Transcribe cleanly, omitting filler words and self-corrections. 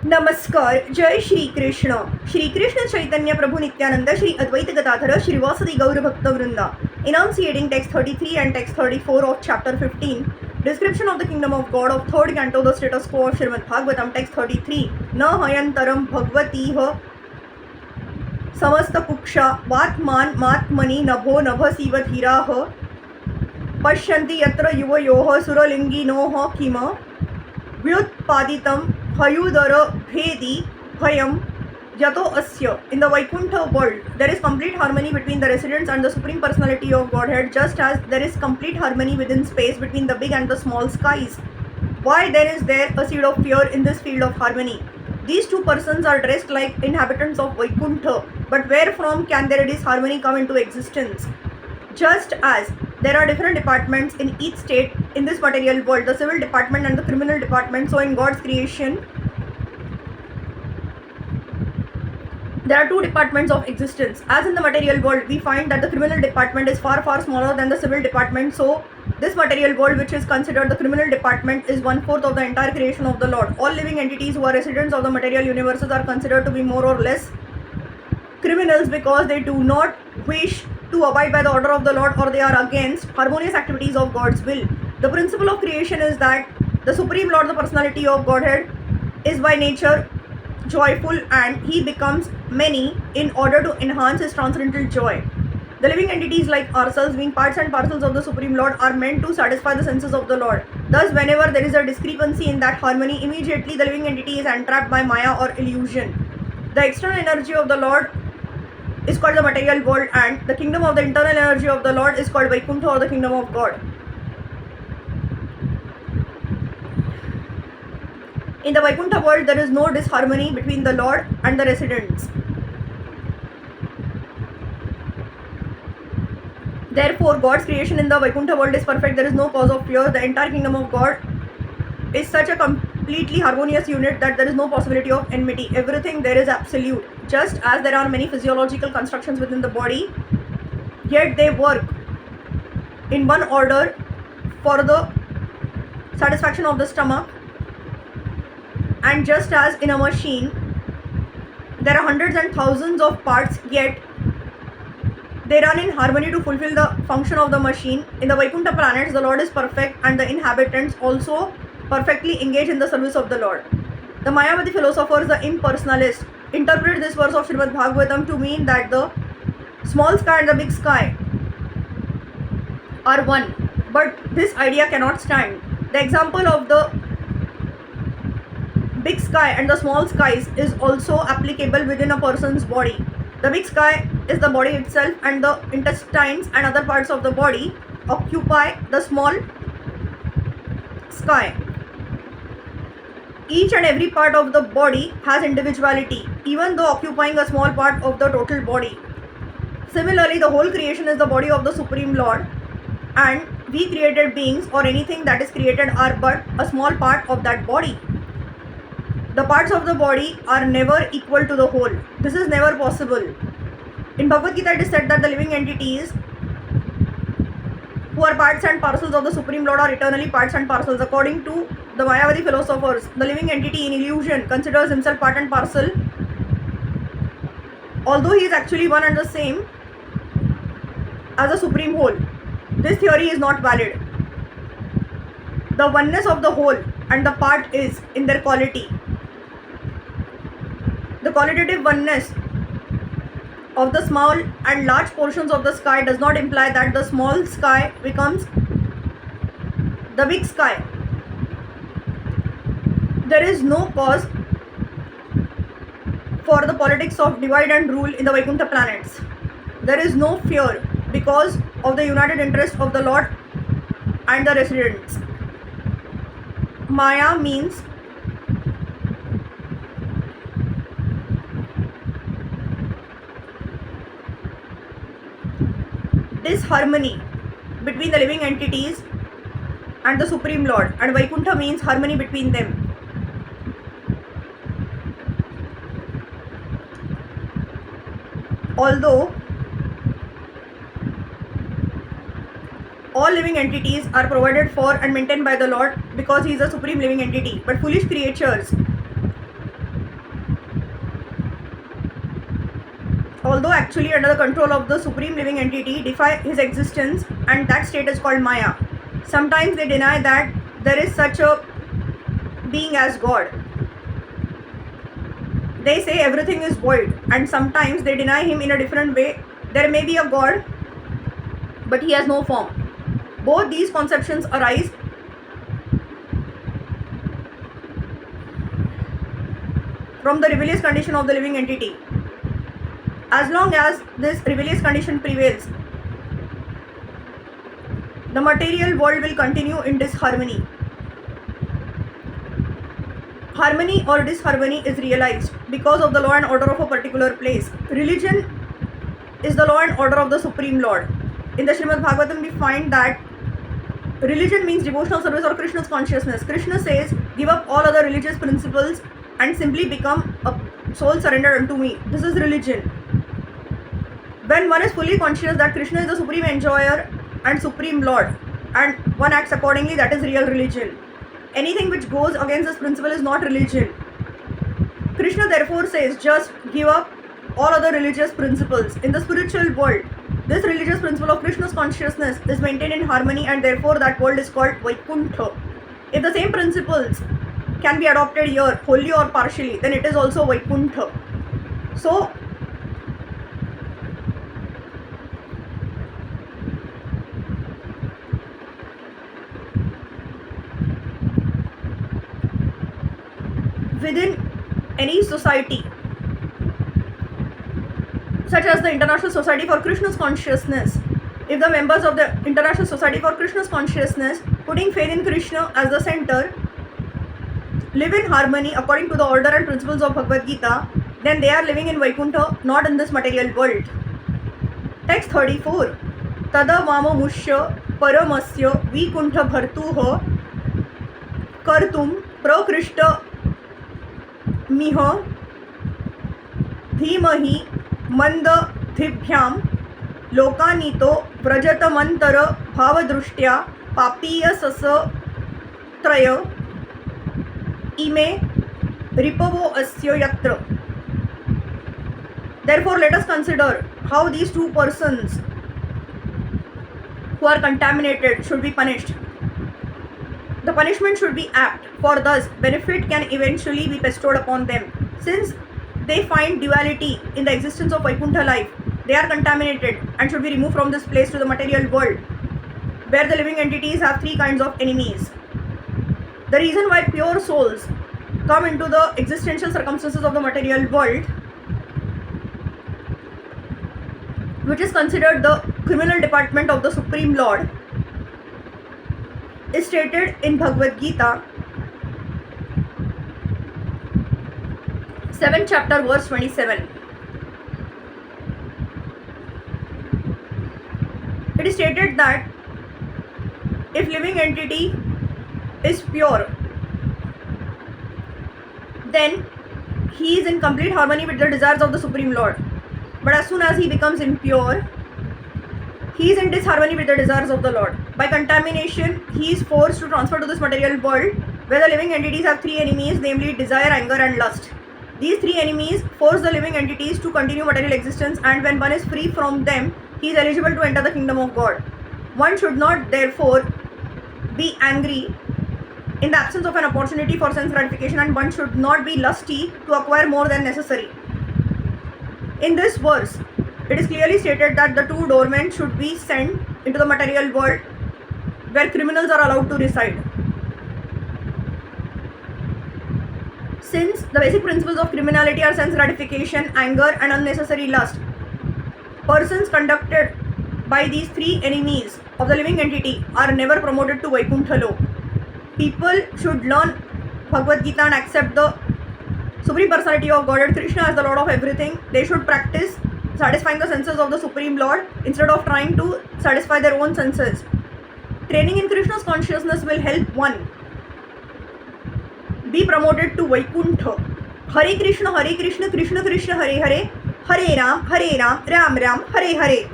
नमस्कार. जय श्री कृष्ण. श्री कृष्ण चैतन्य प्रभु नित्यानंद श्री अद्वैत गदाधर श्रीवासदि गौर भक्त वृंदा. Enunciating text 33 and text 34 of chapter 15. Description of the kingdom of God of third canto, the status quo of Srimad Bhagavatam. Text 33. न हयंतरम भगवतीह समस्त कुक्षा वात्मान मात्मनि नभो नभसीव धीराः पश्यन्ति यत्र युवयोः सुरलिंगिनोः किम व्युत्पादितं हयुदर भेदी भयम yato asya. In the Vaikuntha world, there is complete harmony between the residents and the Supreme Personality of Godhead, just as there is complete harmony within space between the big and the small skies. Why there is there a seed of fear in this field of harmony? These two persons are dressed like inhabitants of Vaikuntha, but where from can their disharmony come into existence? Just as there are different departments in each state in this material world, the civil department and the criminal department, so in God's creation, there are two departments of existence. As in the material world, we find that the criminal department is far smaller than the civil department. So this material world, which is considered the criminal department, is 1/4 of the entire creation of the Lord. All living entities who are residents of the material universes are considered to be more or less criminals because they do not wish to abide by the order of the Lord, or they are against harmonious activities of God's will. The principle of creation is that the Supreme Lord, the personality of Godhead, is by nature joyful, and he becomes many in order to enhance his transcendental joy. The living entities like ourselves, being parts and parcels of the Supreme Lord, are meant to satisfy the senses of the Lord. Thus, whenever there is a discrepancy in that harmony, immediately the living entity is entrapped by Maya or illusion. The external energy of the Lord is called the material world, and the kingdom of the internal energy of the Lord is called Vaikuntha, or the kingdom of God. In the Vaikuntha world, there is no disharmony between the Lord and the residents. Therefore, God's creation in the Vaikuntha world is perfect. There is no cause of fear. The entire kingdom of God is such a completely harmonious unit that there is no possibility of enmity. Everything there is absolute. Just as there are many physiological constructions within the body, yet they work in one order for the satisfaction of the stomach. And just as in a machine, there are hundreds and thousands of parts, yet they run in harmony to fulfill the function of the machine. In the Vaikuntha planets, the Lord is perfect, and the inhabitants also perfectly engage in the service of the Lord. The Mayavadi philosophers, the impersonalists, interpret this verse of Srimad Bhagavatam to mean that the small sky and the big sky are one. But this idea cannot stand. The example of the big sky and the small skies is also applicable within a person's body. The big sky is the body itself, and the intestines and other parts of the body occupy the small sky. Each and every part of the body has individuality, even though occupying a small part of the total body. Similarly, the whole creation is the body of the Supreme Lord, and we created beings or anything that is created are but a small part of that body. The parts of the body are never equal to the whole. This is never possible. In Bhagavad Gita, it is said that the living entities who are parts and parcels of the Supreme Lord are eternally parts and parcels. According to the Mayavadi philosophers, the living entity in illusion considers himself part and parcel, although he is actually one and the same as the Supreme Whole. This theory is not valid. The oneness of the whole and the part is in their quality. The qualitative oneness of the small and large portions of the sky does not imply that the small sky becomes the big sky. There is no cause for the politics of divide and rule in the Vaikuntha planets. There is no fear because of the united interest of the Lord and the residents. Maya means disharmony between the living entities and the Supreme Lord, and Vaikuntha means harmony between them. Although all living entities are provided for and maintained by the Lord because he is a supreme living entity, but foolish creatures although actually under the control of the supreme living entity, defy his existence, and that state is called Maya. Sometimes they deny that there is such a being as God. They say everything is void, and sometimes they deny him in a different way. There may be a God, but he has no form. Both these conceptions arise from the rebellious condition of the living entity. As long as this rebellious condition prevails, the material world will continue in disharmony. Harmony or disharmony is realized because of the law and order of a particular place. Religion is the law and order of the Supreme Lord. In the Srimad Bhagavatam, we find that religion means devotional service or Krishna's consciousness. Krishna says, give up all other religious principles and simply become a soul surrendered unto me. This is religion. When one is fully conscious that Krishna is the supreme enjoyer and supreme Lord, and one acts accordingly, that is real religion. Anything which goes against this principle is not religion. Krishna therefore says, just give up all other religious principles. In the spiritual world, this religious principle of Krishna's consciousness is maintained in harmony, and therefore that world is called Vaikuntha. If the same principles can be adopted here, wholly or partially, then it is also Vaikuntha. So, within any society, such as the International Society for Krishna's Consciousness, if the members of the International Society for Krishna's Consciousness, putting faith in Krishna as the center, live in harmony according to the order and principles of Bhagavad Gita, then they are living in Vaikuntha, not in this material world. Text 34. Tada vamo mushya paramasya vikuntha bhartuha kartum prakrishta miha धीमहि मंदधिभ्याम लोकानीतो व्रजतमंतर भावदृष्ट्या पापीयसस त्रय इमे रिपवो अस्यो यत्र. Therefore, let us consider how these two persons who are contaminated should be punished. The punishment should be apt, for thus benefit can eventually be bestowed upon them. Since they find duality in the existence of Vaikuntha life, they are contaminated and should be removed from this place to the material world, where the living entities have three kinds of enemies. The reason why pure souls come into the existential circumstances of the material world, which is considered the criminal department of the Supreme Lord, is stated in Bhagavad Gita 7th chapter verse 27. It is stated that if living entity is pure, then he is in complete harmony with the desires of the Supreme Lord. But as soon as he becomes impure, he is in disharmony with the desires of the Lord. By contamination, he is forced to transfer to this material world, where the living entities have three enemies, namely desire, anger and lust. These three enemies force the living entities to continue material existence, and when one is free from them, he is eligible to enter the kingdom of God. One should not therefore be angry in the absence of an opportunity for sense gratification, and one should not be lusty to acquire more than necessary. In this verse, it is clearly stated that the two doormen should be sent into the material world, where criminals are allowed to reside. Since the basic principles of criminality are sense gratification, anger and unnecessary lust, persons conducted by these three enemies of the living entity are never promoted to Vaikuntha law. People should learn Bhagavad Gita and accept the Supreme Personality of Godhead, Krishna, as the Lord of everything. They should practice satisfying the senses of the Supreme Lord instead of trying to satisfy their own senses. Training in Krishna's consciousness will help one be promoted to Vaikuntha. Hare Krishna, Krishna Krishna, Hare Hare, Hare Ram, Ram Ram, Hare Hare.